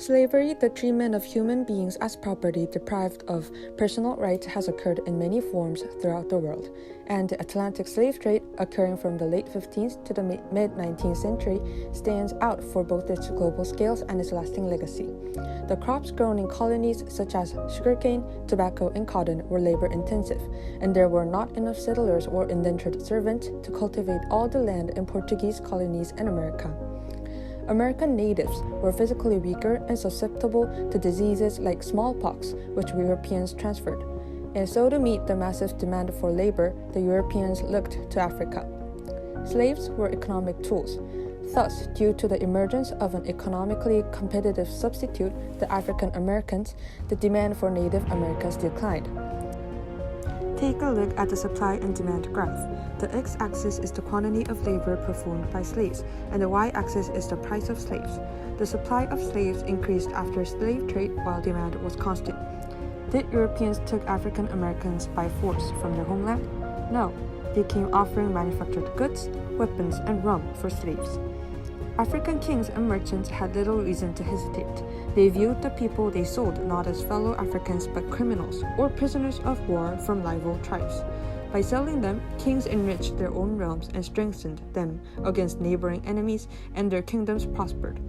slavery, the treatment of human beings as property deprived of personal rights has occurred in many forms throughout the world, and the Atlantic slave trade, occurring from the late 15th to the mid-19th century, stands out for both its global scales and its lasting legacy. The crops grown in colonies such as sugarcane, tobacco, and cotton were labor-intensive, and there were not enough settlers or indentured servants to cultivate all the land in Portuguese colonies in America. American natives were physically weaker and susceptible to diseases like smallpox, which Europeans transferred. And so to meet the massive demand for labor, the Europeans looked to Africa. Slaves were economic tools. Thus, due to the emergence of an economically competitive substitute, the African Americans, the demand for Native Americans declined. Take a look at the supply and demand graph. The x-axis is the quantity of labor performed by slaves, and the y-axis is the price of slaves. The supply of slaves increased after slave trade while demand was constant. Did Europeans take African Americans by force from their homeland? No, they came offering manufactured goods, weapons, and rum for slaves. African kings and merchants had little reason to hesitate. They viewed the people they sold not as fellow Africans but criminals or prisoners of war from rival tribes. By selling them, kings enriched their own realms and strengthened them against neighboring enemies, and their kingdoms prospered.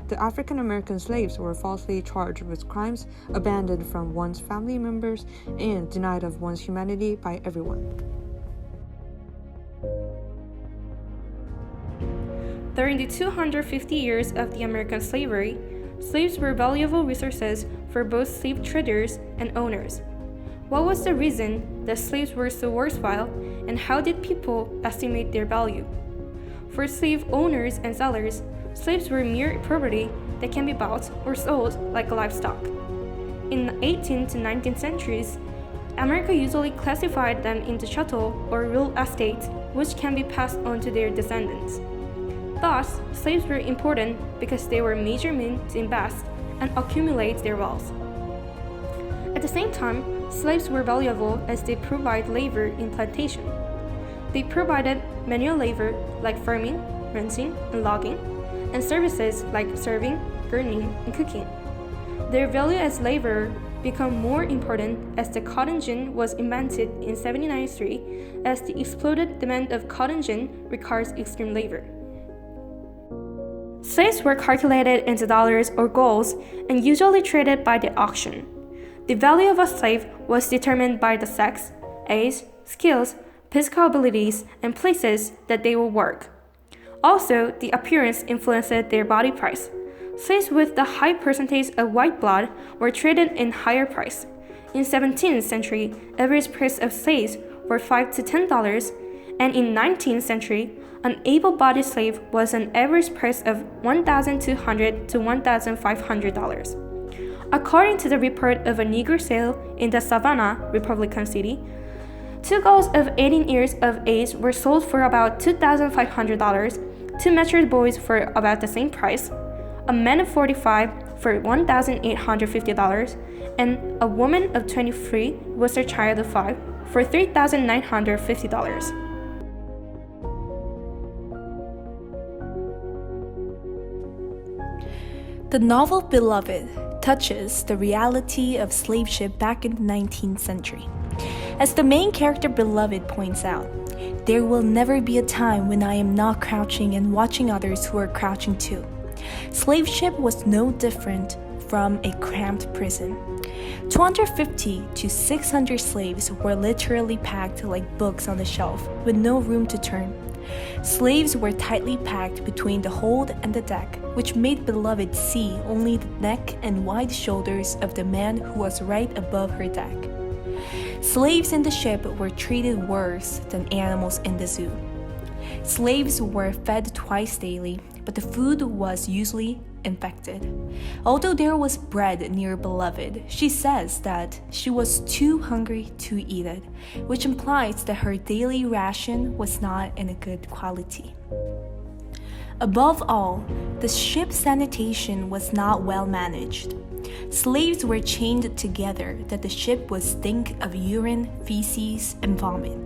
The African American slaves were falsely charged with crimes, abandoned from one's family members, and denied of one's humanity by everyone. During the 250 years of the American slavery, slaves were valuable resources for both slave traders and owners. What was the reason that slaves were so worthwhile, and how did people estimate their value? For slave owners and sellers, slaves were mere property that can be bought or sold like livestock. In the 18th to 19th centuries, America usually classified them into chattel or real estate, which can be passed on to their descendants. Thus, slaves were important because they were a major means to invest and accumulate their wealth. At the same time, slaves were valuable as they provided labor in plantation. They provided manual labor like farming, ranching, and logging, and services like serving, gardening, and cooking. Their value as labor became more important as the cotton gin was invented in 1793, as the exploded demand of cotton gin requires extreme labor. Slaves were calculated into dollars or golds and usually traded by the auction. The value of a slave was determined by the sex, age, skills, physical abilities, and places that they will work. Also, the appearance influenced their body price. Slaves with the high percentage of white blood were traded in higher price. In 17th century, average price of slaves were $5 to $10, and in 19th century, an able-bodied slave was an average price of $1,200 to $1,500. According to the report of a Negro sale in the Savannah, Republican City, 2 girls of 18 years of age were sold for about $2,500, 2 matured boys for about the same price, a man of 45 for $1,850, and a woman of 23 with her child of 5 for $3,950. The novel Beloved touches the reality of slave ship back in the 19th century. As the main character Beloved points out, there will never be a time when I am not crouching and watching others who are crouching too. Slave ship was no different from a cramped prison. 250 to 600 slaves were literally packed like books on the shelf with no room to turn. Slaves were tightly packed between the hold and the deck, which made Beloved see only the neck and wide shoulders of the man who was right above her deck. Slaves in the ship were treated worse than animals in the zoo. Slaves were fed twice daily, but the food was usually infected. Although there was bread near Beloved, she says that she was too hungry to eat it, which implies that her daily ration was not in a good quality. Above all, the ship's sanitation was not well managed. Slaves were chained together that the ship would stink of urine, feces, and vomit.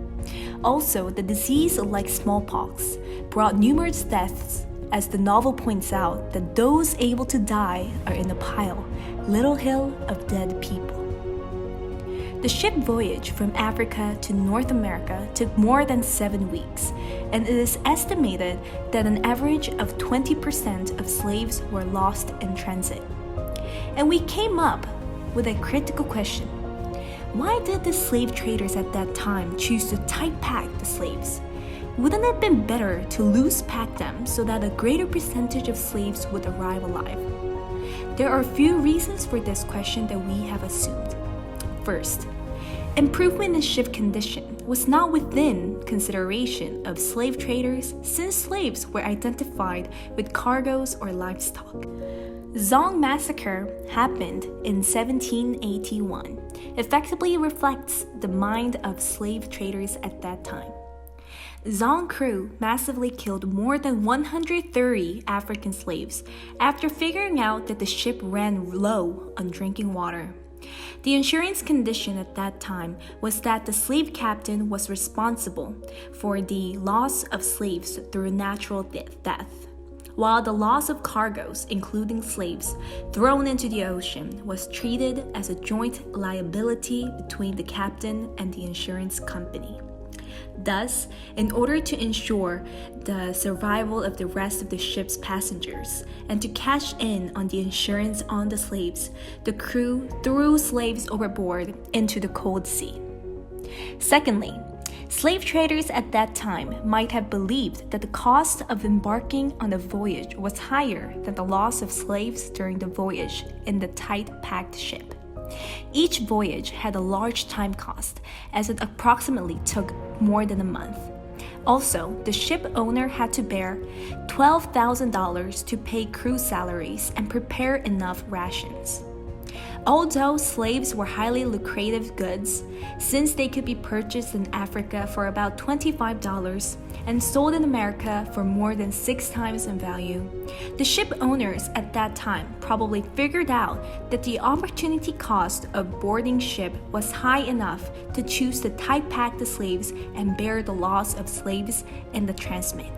Also, the disease like smallpox brought numerous deaths as the novel points out that those able to die are in a pile, little hill of dead people. The ship voyage from Africa to North America took more than 7 weeks, and it is estimated that an average of 20% of slaves were lost in transit. And we came up with a critical question. Why did the slave traders at that time choose to tight-pack the slaves? Wouldn't it have been better to loose-pack them so that a greater percentage of slaves would arrive alive? There are a few reasons for this question that we have assumed. First, improvement in ship condition was not within consideration of slave traders since slaves were identified with cargoes or livestock. Zong massacre happened in 1781, effectively reflects the mind of slave traders at that time. Zong crew massively killed more than 130 African slaves after figuring out that the ship ran low on drinking water. The insurance condition at that time was that the slave captain was responsible for the loss of slaves through natural death, while the loss of cargoes, including slaves, thrown into the ocean was treated as a joint liability between the captain and the insurance company. Thus, in order to ensure the survival of the rest of the ship's passengers and to cash in on the insurance on the slaves, the crew threw slaves overboard into the cold sea. Secondly, slave traders at that time might have believed that the cost of embarking on a voyage was higher than the loss of slaves during the voyage in the tight-packed ship. Each voyage had a large time cost, as it approximately took more than a month. Also, the ship owner had to bear $12,000 to pay crew salaries and prepare enough rations. Although slaves were highly lucrative goods, since they could be purchased in Africa for about $25 and sold in America for more than 6 times in value, the ship owners at that time probably figured out that the opportunity cost of boarding ship was high enough to choose to tight-pack the slaves and bear the loss of slaves in the transmit.